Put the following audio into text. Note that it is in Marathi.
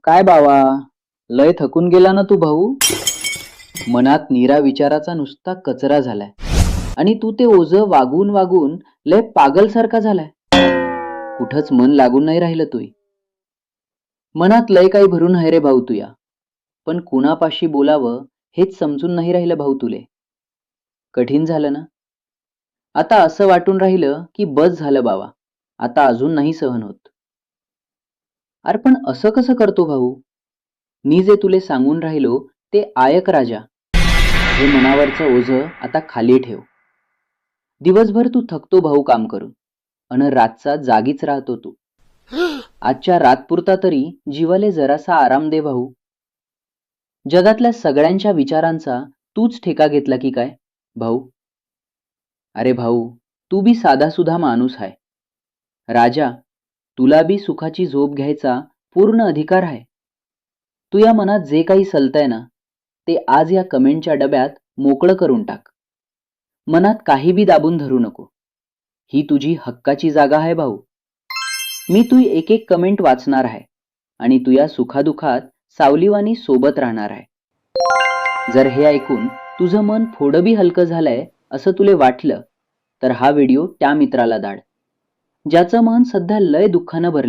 काय बावा, लय थकून गेला ना तू भाऊ. मनात नीरा विचाराचा नुसता कचरा झालाय आणि तू ते ओझं वागून वागून लय पागलसारखा झालाय. कुठंच मन लागून नाही राहिलं तुय. मनात लय काही भरून आहे रे भाऊ तुया, पण कुणापाशी बोलावं हेच समजून नाही राहिलं भाऊ तुले. कठीण झालं ना. आता असं वाटून राहिलं की बस झालं बावा, आता अजून नाही सहन होत. अरे पण असं कसं करतो भाऊ? मी जे तुले सांगून राहिलो ते आयक राजा. हे मनावरचं ओझं आता खाली ठेव. दिवसभर तू थकतो भाऊ काम करून, अन रातचा जागीच राहतो तू. आजच्या रातपुरता तरी जीवाले जरासा आराम दे भाऊ. जगातल्या सगळ्यांच्या विचारांचा तूच ठेका घेतला की काय भाऊ? अरे भाऊ, तू बी साधासुधा माणूस आहे. राजा, तुला बी सुखाची झोप घ्यायचा पूर्ण अधिकार आहे. तू या मनात जे काही सलतंय ना, ते आज या कमेंटच्या डब्यात मोकळं करून टाक. मनात काही बी दाबून धरू नको. ही तुझी हक्काची जागा आहे भाऊ. मी तू एक एक कमेंट वाचणार आहे आणि तू या सुखादुखात सावलीवानी सोबत राहणार आहे. जर हे ऐकून तुझं मन थोडं बी हलकं झालंय असं तुले वाटलं, तर हा व्हिडिओ त्या मित्राला दाड, ज्याचं मन सध्या लय दुःखानं भरले